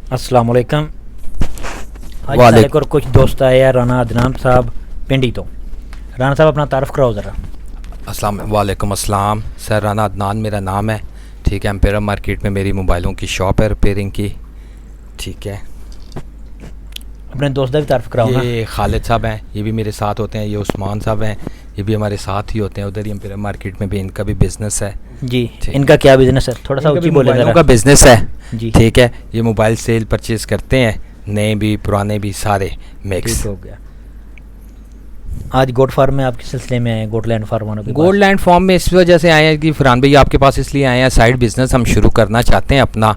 अस्सलाम वालेकुम। आज साले को कुछ दोस्त आए हैं, राना अदनान साहब पिंडी तो। राना साहब अपना तारफ़ कराओ ज़रा। अस्सलाम वालेकुम। अस्सलाम सर, राना अदनान मेरा नाम है। ठीक है, एम्पेयर मार्केट में मेरी मोबाइलों की शॉप है रिपेयरिंग की। ठीक है, अपने दोस्त का भी तारफ़ कराओ ना। ये खालिद साहब हैं, ये भी मेरे साथ होते हैं। ये उस्मान साहब हैं, ये भी हमारे साथ ही होते हैं। उधर ही एम्पेयर मार्केट में भी इनका भी बिज़नेस है जी। इनका क्या बिज़नेस है? थोड़ा सा ऊँची बोले ज़रा। का बिज़नेस है जी। ठीक है, ये मोबाइल सेल परचेज़ करते हैं, नए भी पुराने भी सारे मिक्स। ठीक हो गया। आज गोट फार्म में आप किस सिलसिले में आए हैं? गोटलैंड फार्म वालों के पास? गोल्डलैंड फार्म में इस वजह से आए हैं कि फरहान भाई आपके पास इसलिए आए हैं, साइड बिज़नेस हम शुरू करना चाहते हैं अपना।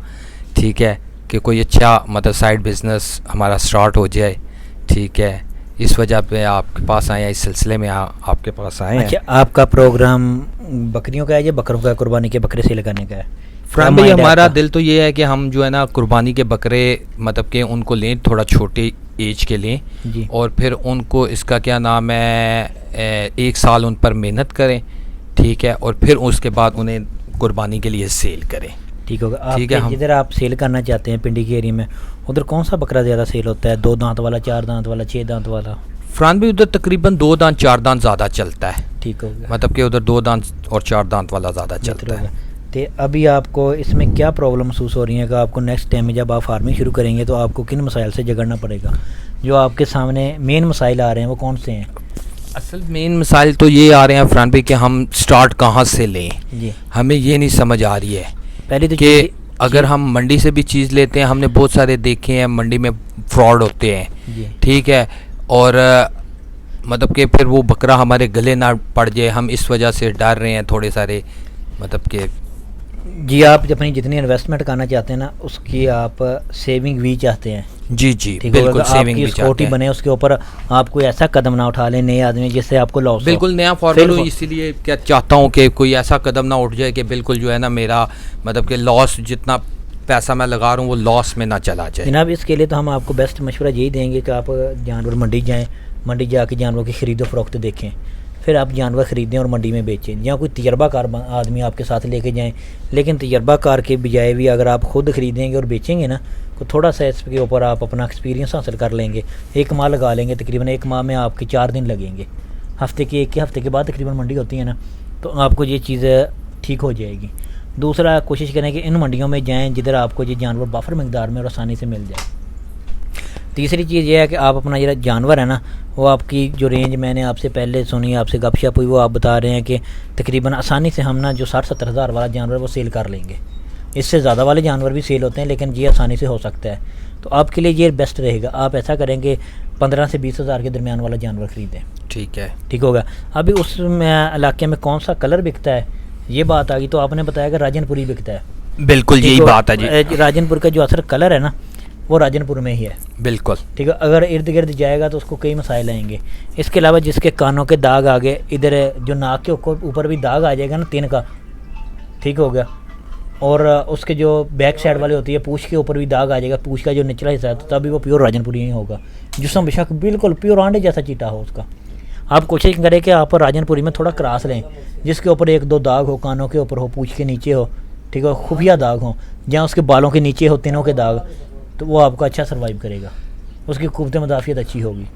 ठीक है, कि कोई अच्छा मतलब साइड बिज़नेस हमारा स्टार्ट हो जाए। ठीक है, इस वजह पे आपके पास आए हैं, इस सिलसिले में आपके पास आए हैं। अच्छा, आपका प्रोग्राम बकरियों का है या बकरों का, कुर्बानी के बकरे सेल करने का है? फरहान भाई हमारा दिल तो ये है कि हम जो है ना कुर्बानी के बकरे मतलब कि उनको लें, थोड़ा छोटे एज के लें जी। और फिर उनको इसका क्या नाम है 1 साल उन पर मेहनत करें। ठीक है, और फिर उसके बाद उन्हें कुर्बानी के लिए सेल करें। ठीक होगा। ठीक है, जिधर आप सेल करना चाहते हैं पिंडी के एरिया में, उधर कौन सा बकरा ज़्यादा सेल होता है? 2 दांत वाला, 4 दांत वाला, 6 दांत वाला? फरहान भाई उधर तकरीबन 2 दांत 4 दांत ज़्यादा चलता है। ठीक हो गया। मतलब कि उधर 2 दांत और 4 दांत वाला ज़्यादा चलता है। तो अभी आपको इसमें क्या प्रॉब्लम महसूस हो रही है कि आपको नेक्स्ट टाइम में जब आप फार्मिंग शुरू करेंगे तो आपको किन मसाइल से झगड़ना पड़ेगा? जो आपके सामने मेन मसाइल आ रहे हैं वो कौन से हैं? असल मेन मसाइल तो ये आ रहे हैं फरहान भाई कि हम स्टार्ट कहाँ से लें। जी। हमें ये नहीं समझ आ रही है पहले तो कि अगर हम मंडी से भी चीज़ लेते हैं, हमने बहुत सारे देखे हैं मंडी में फ्रॉड होते हैं। जी। ठीक है, और मतलब कि फिर वो बकरा हमारे गले ना पड़ जाए, हम इस वजह से डर रहे हैं थोड़े सारे मतलब कि। जी, आप अपनी जितनी इन्वेस्टमेंट करना चाहते हैं ना उसकी आप सेविंग भी चाहते हैं। जी जी बिल्कुल, सेविंग भी चाहते हैं। बने उसके ऊपर आप कोई ऐसा कदम ना उठा लें नए आदमी जिससे आपको लॉस हो। बिल्कुल नया फॉर्मूला हो, इसीलिए क्या चाहता हूँ कि कोई ऐसा कदम ना उठ जाए कि बिल्कुल जो है ना मेरा मतलब कि लॉस, जितना पैसा मैं लगा रहा हूँ वो लॉस में ना चला जाए। जनाब, इसके लिए तो हम आपको बेस्ट मशवरा यही देंगे कि आप जानवर मंडी जाएँ, मंडी जाके जानवरों की ख़रीदो फरोख्त देखें, फिर आप जानवर ख़रीदें और मंडी में बेचें। या कोई तजर्बाकार आदमी आपके साथ लेके जाएं, लेकिन तजर्बाकार के बजाय भी अगर आप खुद ख़रीदेंगे और बेचेंगे ना तो थोड़ा सा इसके ऊपर आप अपना एक्सपीरियंस हासिल कर लेंगे। 1 माह लगा लेंगे, तकरीबन 1 माह में आपके 4 दिन लगेंगे। एक हफ़्ते के बाद तकरीबन मंडी होती है ना, तो आपको ये चीज़ ठीक हो जाएगी। दूसरा, कोशिश करें कि इन मंडियों में जाएँ जिधर आपको ये जानवर बाफर मकदार में और आसानी से मिल जाए। तीसरी चीज़ ये है कि आप अपना ये जानवर है ना, वो आपकी जो रेंज मैंने आपसे पहले सुनी, आपसे गपशप हुई, वो आप बता रहे हैं कि तकरीबन आसानी से हम ना जो 60-70 हज़ार वाला जानवर वो सेल कर लेंगे। इससे ज़्यादा वाले जानवर भी सेल होते हैं, लेकिन ये आसानी से हो सकता है। तो आपके लिए ये बेस्ट रहेगा। आप ऐसा करेंगे 15 से 20 हज़ार के दरमियान वाला जानवर ख़रीदें। ठीक है, ठीक होगा। अभी उस इलाके में कौन सा कलर बिकता है ये बात आ गई, तो आपने बताया कि राजनपुरी बिकता है। बिल्कुल यही बात है जी। राजनपुर का जो असर कलर है ना वो राजनपुर में ही है। बिल्कुल ठीक है। अगर इर्द गिर्द जाएगा तो उसको कई मसाइल आएंगे। इसके अलावा जिसके कानों के दाग आ गए, इधर जो नाक के ऊपर भी दाग आ जाएगा ना 3 का, ठीक हो गया। और उसके जो बैक साइड वाले होती है, पूँछ के ऊपर भी दाग आ जाएगा, पूँछ का जो निचला हिस्सा है, तो तभी वो प्योर राजनपुरी ही होगा। जिसम बेशक बिल्कुल प्योर आंडे जैसा चीटा हो उसका। आप कोशिश करें कि आप राजनपुरी में थोड़ा क्रॉस लें, जिसके ऊपर 1-2 दाग हो, कानों के ऊपर हो, पूँछ के नीचे हो, ठीक है, खुफिया दाग हो, जहाँ उसके बालों के नीचे हो तीनों के दाग, तो वो आपको अच्छा सर्वाइव करेगा, उसकी क़ुव्वत मुदाफ़ियत अच्छी होगी।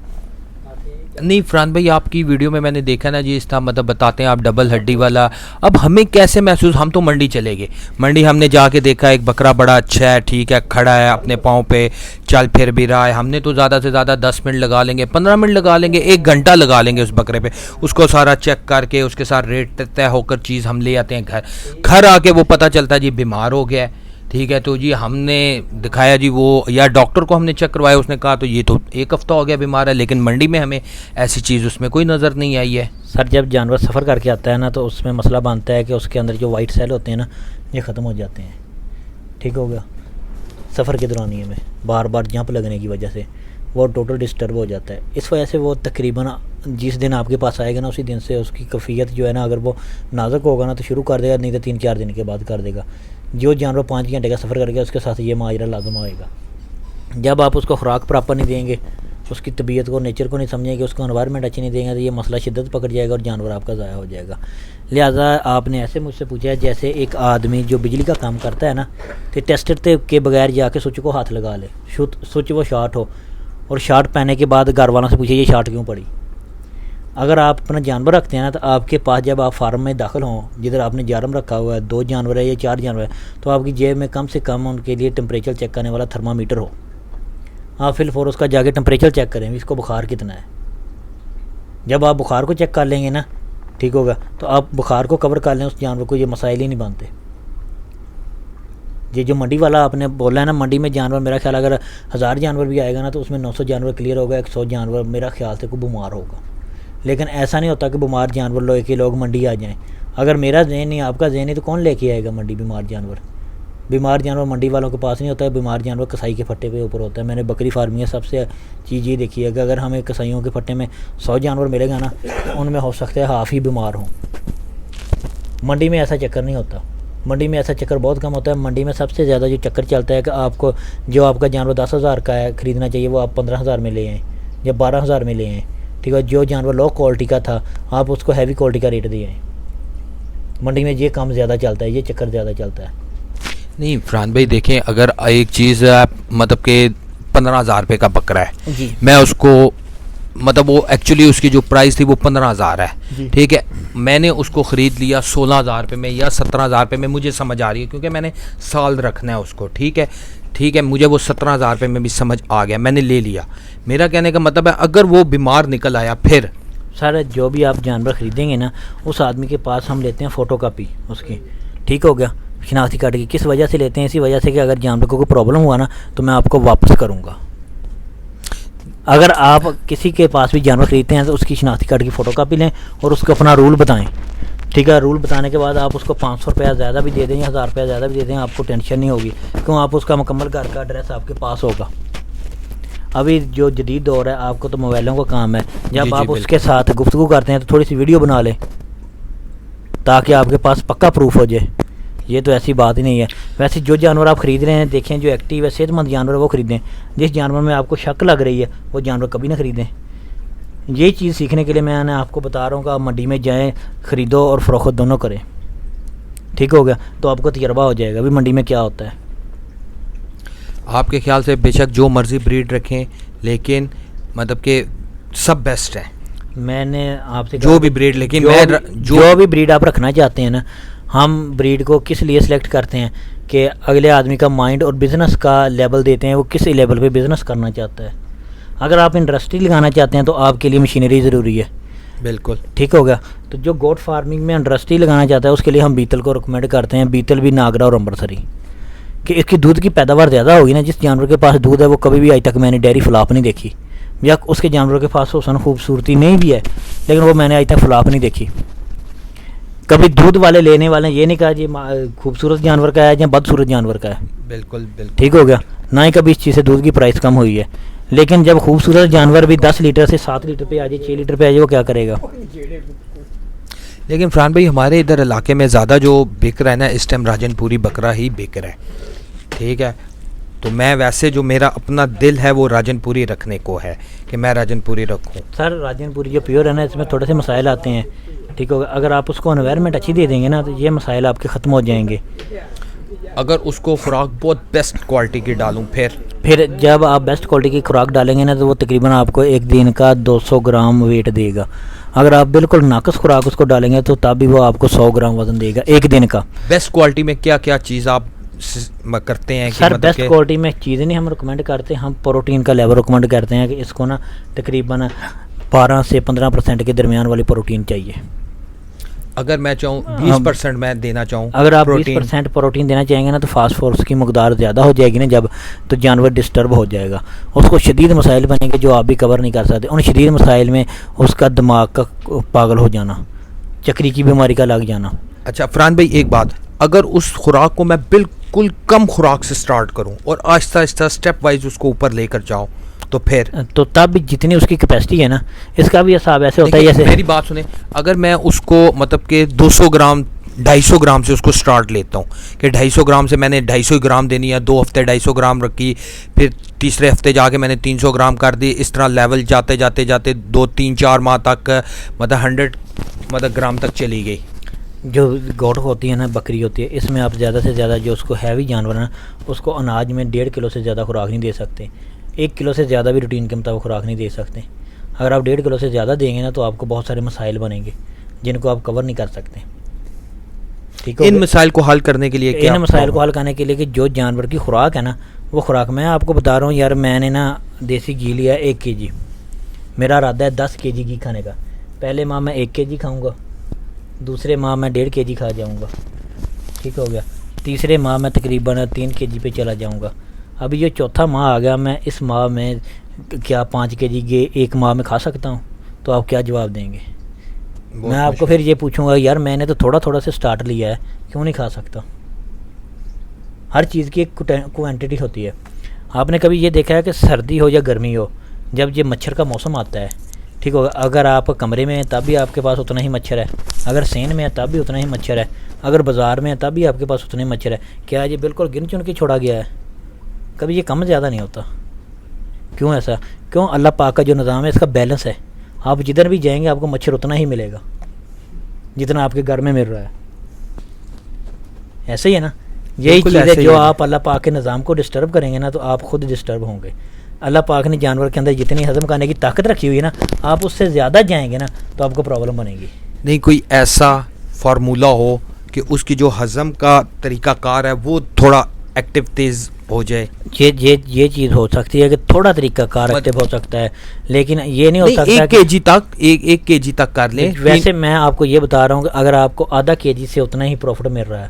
नहीं फरहान भाई, आपकी वीडियो में मैंने देखा ना जी, इस तरह मतलब बताते हैं आप डबल हड्डी वाला। अब हमें कैसे महसूस, हम तो मंडी चले गए, मंडी हमने जाके देखा एक बकरा बड़ा अच्छा है, ठीक है, खड़ा है अपने पाँव पे, चल फिर भी रहा है। हमने तो ज़्यादा से ज़्यादा 10 मिनट लगा लेंगे, 15 मिनट लगा लेंगे, 1 घंटा लगा लेंगे उस बकरे पे, उसको सारा चेक करके उसके साथ रेट तय होकर चीज़ हम ले आते हैं घर आके वो पता चलता है जी बीमार हो गया है। ठीक है, तो जी हमने दिखाया जी वो, या डॉक्टर को हमने चेक करवाया, उसने कहा तो ये तो 1 हफ़्ता हो गया बीमार है, लेकिन मंडी में हमें ऐसी चीज़ उसमें कोई नज़र नहीं आई है। सर, जब जानवर सफ़र करके आता है ना तो उसमें मसला बनता है कि उसके अंदर जो वाइट सेल होते हैं ना ये ख़त्म हो जाते हैं। ठीक हो गया। सफ़र के दौरानिए में बार बार जंप लगने की वजह से वो टोटल डिस्टर्ब हो जाता है। इस वजह से वो तकरीबन जिस दिन आपके पास आएगा ना उसी दिन से उसकी कैफियत जो है ना, अगर वो नाजुक होगा ना तो शुरू कर देगा, नहीं तो 3-4 दिन के बाद कर देगा। जो जानवर 5 घंटे का सफ़र कर गया उसके साथ ये माजरा लाजम आएगा। जब आप उसको खुराक प्रॉपर नहीं देंगे, उसकी तबीयत को, नेचर को नहीं समझेंगे, उसको एनवायरनमेंट अच्छी नहीं देंगे, तो ये मसला शिद्दत पकड़ जाएगा और जानवर आपका ज़ाया हो जाएगा। लिहाजा आपने ऐसे मुझसे पूछा है जैसे एक आदमी जो बिजली का काम करता है ना, तो टेस्टर के बगैर जाके स्विच को हाथ लगा ले, स्विच वो शॉर्ट हो, और शॉर्ट पहने के बाद घर वालों से पूछे ये शॉर्ट क्यों पड़ी। अगर आप अपना जानवर रखते हैं ना, तो आपके पास जब आप फार्म में दाखिल हों, जिधर आपने जानवर रखा हुआ है, 2 जानवर है या 4 जानवर है, तो आपकी जेब में कम से कम उनके लिए टेम्परेचर चेक करने वाला थर्मामीटर हो। आप फिर फॉर उसका जाके टेम्परेचर चेक करें, इसको बुखार कितना है। जब आप बुखार को चेक कर लेंगे ना, ठीक होगा, तो आप बुखार को कवर कर लें, उस जानवर को ये मसाइल ही नहीं बनते। ये जो मंडी वाला आपने बोला है ना, मंडी में जानवर, मेरा ख्याल अगर 1000 जानवर भी आएगा ना, तो उसमें 900 जानवर क्लियर होगा, 100 जानवर मेरा ख्याल से कोई बीमार होगा। लेकिन ऐसा नहीं होता कि बीमार जानवर लेके लोग मंडी आ जाएं। अगर मेरा ज़हन नहीं, आपका ज़हन नहीं, तो कौन लेके आएगा मंडी बीमार जानवर? बीमार जानवर मंडी वालों के पास नहीं होता है, बीमार जानवर कसाई के फट्टे पे ऊपर होता है। मैंने बकरी फार्मिंग में सबसे चीज़ ये देखी है कि अगर हमें कसाईयों के फट्टे में 100 जानवर मिलेगा ना, तो उनमें हो सकता है हाफ़ ही बीमार हों। मंडी में ऐसा चक्कर नहीं होता, मंडी में ऐसा चक्कर बहुत कम होता है। मंडी में सबसे ज़्यादा जो चक्कर चलता है कि आपको जो आपका जानवर 10,000 का है ख़रीदना चाहिए, वो आप 15,000 में ले आएँ या 12,000 में ले आएँ, ठीक है। जो जानवर लो क्वालिटी का था, आप उसको हैवी क्वालिटी का रेट दिए। मंडी में ये काम ज़्यादा चलता है, ये चक्कर ज़्यादा चलता है। नहीं फरहान भाई देखें, अगर एक चीज़ आप मतलब कि 15,000 रुपये का बकरा है जी, मैं उसको मतलब वो एक्चुअली उसकी जो प्राइस थी वो 15,000 है, ठीक है। मैंने उसको ख़रीद लिया 16,000 रुपये में या 17,000 रुपये में, मुझे समझ आ रही है क्योंकि मैंने साल रखना है उसको, ठीक है, ठीक है। मुझे वो 17,000 रुपये में भी समझ आ गया, मैंने ले लिया। मेरा कहने का मतलब है अगर वो बीमार निकल आया फिर? सर जो भी आप जानवर ख़रीदेंगे ना, उस आदमी के पास हम लेते हैं फ़ोटो कापी उसकी, ठीक हो गया, शिनाख्ती कार्ड की। किस वजह से लेते हैं? इसी वजह से कि अगर जानवर को कोई प्रॉब्लम हुआ ना, तो मैं आपको वापस करूँगा। अगर आप किसी के पास भी जानवर ख़रीदते हैं तो उसकी शिनाख्ती कार्ड की फ़ोटो कापी लें और उसको अपना रूल बताएं, ठीक है। रूल बताने के बाद आप उसको 500 रुपया ज़्यादा भी दे दें या 1000 रुपया ज़्यादा भी दे दें, आपको टेंशन नहीं होगी, क्यों आप उसका मुकम्मल घर का एड्रेस आपके पास होगा। अभी जो जदीद दौर है, आपको तो मोबाइलों का काम है, जब आप उसके साथ गुफ्तगू करते हैं तो थोड़ी सी वीडियो बना लें ताकि आपके पास पक्का प्रूफ हो जाए। ये तो ऐसी बात ही नहीं है। वैसे जो जानवर आप ख़रीद रहे हैं, देखें जो एक्टिव है, सेहतमंद जानवर है वो ख़रीदें। जिस जानवर में आपको शक लग रही है वो जानवर कभी ना ख़रीदें। ये चीज़ सीखने के लिए मैंने आपको बता रहा हूँ कि आप मंडी में जाएं, ख़रीदो और फ़रोख्त दोनों करें, ठीक हो गया, तो आपको तजर्बा हो जाएगा भी मंडी में क्या होता है। आपके ख्याल से बेशक जो मर्ज़ी ब्रीड रखें, लेकिन मतलब कि सब बेस्ट है। मैंने आपसे जो भी ब्रीड, लेकिन जो भी ब्रीड आप रखना चाहते हैं ना, हम ब्रीड को किस लिए सिलेक्ट करते हैं कि अगले आदमी का माइंड और बिज़नेस का लेवल देते हैं, वो किस लेवल पे बिज़नेस करना चाहता है। अगर आप इंडस्ट्री लगाना चाहते हैं तो आपके लिए मशीनरी ज़रूरी है, बिल्कुल, ठीक हो गया। तो जो गोट फार्मिंग में इंडस्ट्री लगाना चाहता है उसके लिए हम बीतल को रिकमेंड करते हैं, बीतल भी, नागरा और अमृतसरी, कि इसकी दूध की पैदावार ज़्यादा होगी ना। जिस जानवर के पास दूध है वो कभी भी आज तक मैंने डेयरी फ्लॉप नहीं देखी, या उसके जानवरों के पास हुसन खूबसूरती नहीं भी है, लेकिन वो मैंने आज तक फ्लॉप नहीं देखी। कभी दूध वाले लेने वाले ये नहीं कहा जी खूबसूरत जानवर का है या बदसूरत जानवर का है, बिल्कुल बिल्कुल, ठीक हो गया ना ही कभी इस चीज़ से दूध की प्राइस कम हुई है। लेकिन जब खूबसूरत जानवर भी 10 लीटर से 7 लीटर पे आ जाए, 6 लीटर पे आ जाए, वो क्या करेगा? लेकिन फरहान भाई हमारे इधर इलाके में ज़्यादा जो बिक रहा है ना इस टाइम राजनपुरी बकरा ही बिक रहा है, ठीक है। तो मैं वैसे जो मेरा अपना दिल है वो राजनपुरी रखने को है कि मैं राजनपुरी रखूं। सर राजनपुरी जो प्योर है ना, इसमें थोड़े से मसाइल आते हैं, ठीक होगा। अगर आप उसको एनवायरनमेंट अच्छी दे देंगे ना, तो ये मसाइल आपके ख़त्म हो जाएंगे। अगर उसको खुराक बहुत बेस्ट क्वालिटी की डालूं फिर जब आप बेस्ट क्वालिटी की खुराक डालेंगे ना, तो वो तकरीबन आपको एक दिन का 200 ग्राम वेट देगा। अगर आप बिल्कुल नाकस खुराक उसको डालेंगे तो तब भी वो आपको 100 ग्राम वज़न देगा एक दिन का। बेस्ट क्वालिटी में क्या क्या चीज़ आप करते हैं? सर बेस्ट क्वालिटी में चीज़ें नहीं हम रिकमेंड करते, हम प्रोटीन का लेवल रिकमेंड करते हैं कि इसको ना तकरीबन 12 से 15% के दरमियान वाली प्रोटीन चाहिए। अगर मैं चाहूँ 20% मैं देना चाहूँ, अगर आप 20% प्रोटीन देना चाहेंगे ना, तो फास्फोरस की मकदार ज़्यादा हो जाएगी ना जब, तो जानवर डिस्टर्ब हो जाएगा, उसको शदीद मसाइल बनेंगे जो आप भी कवर नहीं कर सकते। उन शदीद मसाइल में उसका दिमाग का पागल हो जाना, चक्री की बीमारी का लग जाना। अच्छा फरहान भाई एक बात, अगर उस खुराक को मैं बिल्कुल कम खुराक से स्टार्ट करूं और आहिस्ता आहिस्ता स्टेप वाइज उसको ऊपर लेकर जाऊं, तो फिर तो तब भी जितनी उसकी कैपेसिटी है ना, इसका भी हिसाब ऐसे होता है जैसे, मेरी बात सुने, अगर मैं उसको मतलब कि 200 ग्राम 250 ग्राम से उसको स्टार्ट लेता हूँ कि 250 ग्राम से मैंने 250 ग्राम देनी है, 2 हफ्ते 250 ग्राम रखी, फिर तीसरे हफ्ते जाके मैंने 300 ग्राम कर दी। इस तरह लेवल जाते जाते जाते 2-3-4 माह तक मतलब 100 ग्राम तक चली गई। जो गोट होती है ना, बकरी होती है, इसमें आप ज़्यादा से ज़्यादा जो उसको हैवी जानवर है ना, उसको अनाज में 1.5 किलो से ज़्यादा खुराक नहीं दे सकते। 1 किलो से ज़्यादा भी रूटीन के मुताबिक खुराक नहीं दे सकते। अगर आप 1.5 किलो से ज़्यादा देंगे ना तो आपको बहुत सारे मसाइल बनेंगे जिनको आप कवर नहीं कर सकते। ठीक है, इन मसाइल को हल करने के लिए क्या? इन मसाइल को हल करने के लिए कि जो जानवर की खुराक है ना, वो खुराक मैं आपको बता रहा हूँ यार। मैंने ना देसी घी लिया 1 kg, मेरा इरादा है 10 kg घी खाने का। पहले माह मैं 1 kg खाऊँगा, दूसरे माह मैं 1.5 kg खा जाऊँगा, ठीक हो गया। तीसरे माह मैं तकरीबन 3 kg पे चला जाऊँगा। अभी जो चौथा माह आ गया, मैं इस माह में क्या 5 kg घी एक माह में खा सकता हूँ? तो आप क्या जवाब देंगे? मैं आपको फिर ये पूछूंगा यार मैंने तो थोड़ा थोड़ा से स्टार्ट लिया है, क्यों नहीं खा सकता? हर चीज़ की एक क्वांटिटी होती है। आपने कभी ये देखा है कि सर्दी हो या गर्मी हो, जब ये मच्छर का मौसम आता है, ठीक होगा, अगर आप कमरे में हैं तब भी आपके पास उतना ही मच्छर है, अगर सेन में है तब भी उतना ही मच्छर है, अगर बाज़ार में है तब भी आपके पास उतना ही मच्छर है। क्या ये बिल्कुल गिन चुन के छोड़ा गया है? कभी ये कम ज़्यादा नहीं होता। क्यों ऐसा? क्यों? अल्लाह पाक का जो निज़ाम है इसका बैलेंस है। आप जिधर भी जाएंगे आपको मच्छर उतना ही मिलेगा जितना आपके घर में मिल रहा है। ऐसे ही है ना, यही चीज़ है। जो आप अल्लाह पाक के निज़ाम को डिस्टर्ब करेंगे ना तो आप खुद डिस्टर्ब होंगे। अल्लाह पाक ने जानवर के अंदर जितनी हज़म करने की ताकत रखी हुई है ना, आप उससे ज़्यादा जाएंगे ना तो आपको प्रॉब्लम बनेगी। नहीं कोई ऐसा फार्मूला हो कि उसकी जो हज़म का तरीक़ाकार है वो थोड़ा एक्टिव तेज़ हो जाए। ये चीज़ हो सकती है कि थोड़ा तरीका कार एक्टिव हो सकता है, लेकिन ये नहीं हो सकता 1 kg तक एक kg तक कर ले। वैसे मैं आपको ये बता रहा हूँ कि अगर आपको आधा kg से उतना ही प्रॉफिट मिल रहा है,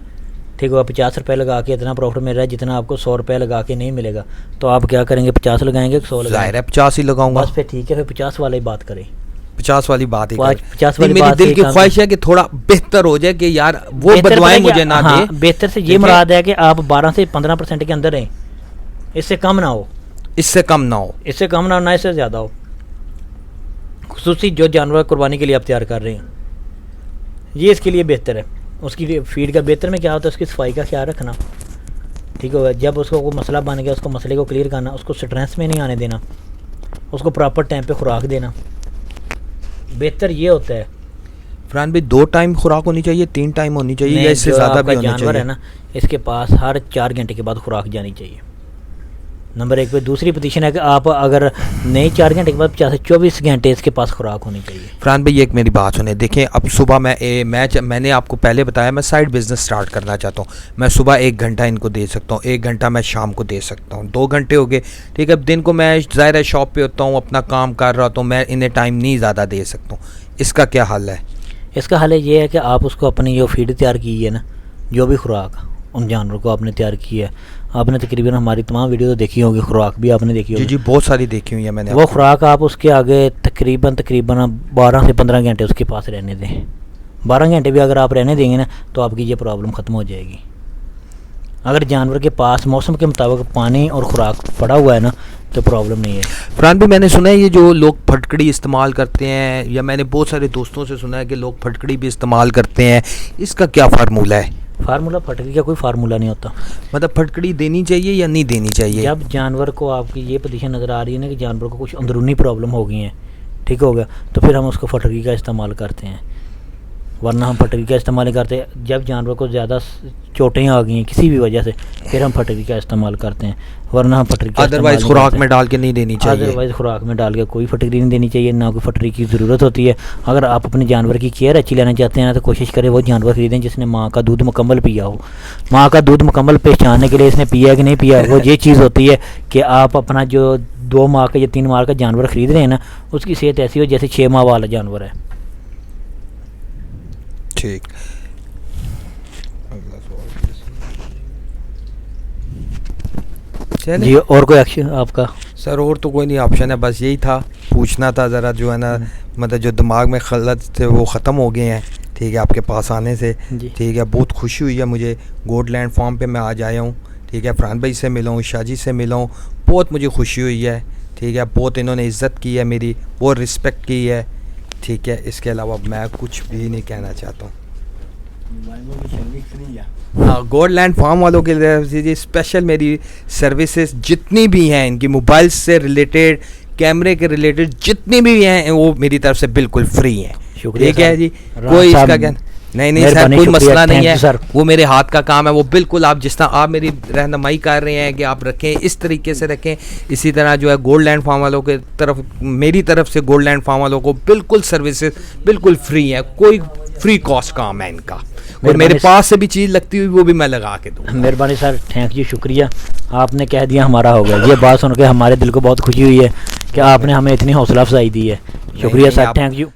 ठीक है, 50 रुपये लगा के इतना प्रॉफिट मिल रहा है जितना आपको 100 रुपये लगा के नहीं मिलेगा, तो आप क्या करेंगे? 50 लगाएंगे, 100 लगाएंगे? 50 ही लगाऊंगा। बस फिर ठीक है, फिर 50 वाली बात करें। 50 वाली बात ही 50 वाली मेरी बात दिल की ख्वाहिश है कि थोड़ा बेहतर हो जाए कि यार वो बदवाएं मुझे ना दे। बेहतर से ये मुराद है कि आप 12 से 15% के अंदर रहें, इससे कम ना हो, इससे कम ना हो, इससे कम ना हो, ना इससे ज़्यादा हो। खुसूसी जो जानवर कुर्बानी के लिए आप तैयार कर रहे हैं, ये इसके लिए बेहतर है। उसकी फीड का बेहतर में क्या होता है? उसकी सफाई का ख्याल रखना, ठीक है। जब उसको कोई मसला बन गया, उसको मसले को क्लियर करना, उसको स्ट्रेस में नहीं आने देना, उसको प्रॉपर टाइम पे खुराक देना, बेहतर ये होता है। फरहान भाई 2 टाइम खुराक होनी चाहिए, 3 टाइम होनी चाहिए या इससे ज़्यादा भी होनी चाहिए? जानवर है ना, इसके पास हर 4 घंटे के बाद खुराक जानी चाहिए, नंबर 1 पे। दूसरी पोजीशन है कि आप अगर नहीं 4 घंटे के बाद 24 घंटे इसके पास खुराक होनी चाहिए। फरहान भाई एक मेरी बात सुने, देखें अब सुबह मैंने आपको पहले बताया मैं साइड बिज़नेस स्टार्ट करना चाहता हूँ। मैं सुबह 1 घंटा इनको दे सकता हूँ, 1 घंटा मैं शाम को दे सकता हूँ, 2 घंटे हो गए, ठीक है। अब दिन को मैं ज़ाहिर है शॉप पे होता हूँ, अपना काम कर रहा हूँ, मैं इन्हें टाइम नहीं ज़्यादा दे सकता हूँ। इसका क्या हल है? इसका हल ये है कि आप उसको अपनी जो फीड तैयार की है ना, जो भी खुराक उन जानवरों को आपने तैयार की है, आपने तकरीबन हमारी तमाम वीडियो तो देखी होगी, खुराक भी आपने देखी होगी। जी बहुत सारी देखी हुई है मैंने। वो खुराक आप उसके आगे तकरीबन 12 से 15 घंटे उसके पास रहने दें। 12 घंटे भी अगर आप रहने देंगे ना तो आपकी ये प्रॉब्लम ख़त्म हो जाएगी। अगर जानवर के पास मौसम के मुताबिक पानी और खुराक पड़ा हुआ है ना तो प्रॉब्लम नहीं है। फरहान भी मैंने सुना है ये जो लोग फटकड़ी इस्तेमाल करते हैं, या मैंने बहुत सारे दोस्तों से सुना है कि लोग फटकड़ी भी इस्तेमाल करते हैं, इसका क्या फार्मूला है? फार्मूला फटकड़ी का कोई फार्मूला नहीं होता। मतलब फटकड़ी देनी चाहिए या नहीं देनी चाहिए? जब जानवर को आपकी ये पोजीशन नज़र आ रही है ना कि जानवर को कुछ अंदरूनी प्रॉब्लम हो गई है, ठीक हो गया, तो फिर हम उसको फटकड़ी का इस्तेमाल करते हैं, वरना हम फटकड़ी का इस्तेमाल नहीं करते। जब जानवर को ज़्यादा चोटें आ गई हैं किसी भी वजह से, फिर हम फटकड़ी का इस्तेमाल करते हैं, वरना हम फटकड़ी का अदरवाइज़ खुराक में डाल के नहीं देनी चाहिए। अदरवाइज़ खुराक में डाल के कोई फटकड़ी नहीं देनी चाहिए, ना कोई फटकड़ी की ज़रूरत होती है। अगर आप अपने जानवर की केयर अच्छी लेना चाहते हैं ना तो कोशिश करें वो जानवर खरीदें जिसने माँ का दूध मुकम्मल पिया हो। माँ का दूध मुकम्मल पहचानने के लिए इसने पिया है कि नहीं पिया, वो ये चीज़ होती है कि आप अपना जो 2 माह का या 3 माह का जानवर ख़रीद रहे हैं ना, उसकी सेहत ऐसी हो जैसे 6 माह वाला जानवर है। ठीक। जी और कोई एक्शन आपका? सर और तो कोई नहीं ऑप्शन है, बस यही था पूछना था ज़रा, जो है ना मतलब जो दिमाग में खलत थे वो ख़त्म हो गए हैं, ठीक है, आपके पास आने से, ठीक है। बहुत खुशी हुई है मुझे, गोडलैंड फार्म पे मैं आज आया हूँ, ठीक है। फरहान भाई से मिला हूँ, शाजी से मिला हूँ, बहुत मुझे खुशी हुई है, ठीक है। बहुत इन्होंने इज़्ज़त की है मेरी, बहुत रिस्पेक्ट की है, ठीक है। इसके अलावा मैं कुछ भी नहीं कहना चाहता हूँ। गोल्डलैंड फार्म वालों के तरफ से जी स्पेशल मेरी सर्विसेज जितनी भी हैं, इनकी मोबाइल से रिलेटेड, कैमरे के रिलेटेड जितनी भी हैं, वो मेरी तरफ से बिल्कुल फ्री हैं। शुक्रिया ठीक है सर। जी, राम कोई साहब, इसका क्या नहीं नहीं सर, मेहरबानी, कोई शुक्रिया, मसला नहीं थैंक है यू सर। वो मेरे हाथ का काम है। वो बिल्कुल आप जिस तरह आप मेरी रहनुमाई कर रहे हैं कि आप रखें, इस तरीके से रखें, इसी तरह जो है गोल्डलैंड फार्म वालों के तरफ, मेरी तरफ से गोल्डलैंड फार्म वालों को बिल्कुल सर्विसेज बिल्कुल फ्री है, कोई फ्री कॉस्ट काम है इनका। और मेरे पास से भी चीज़ लगती हुई वो भी मैं लगा के दूँ। मेहरबानी सर, थैंक यू, शुक्रिया, आपने कह दिया हमारा हो गया। ये बात सुन के हमारे दिल को बहुत खुशी हुई है कि आपने हमें इतनी हौसला अफजाई दी है। शुक्रिया नहीं, सर, आप- थैंक यू।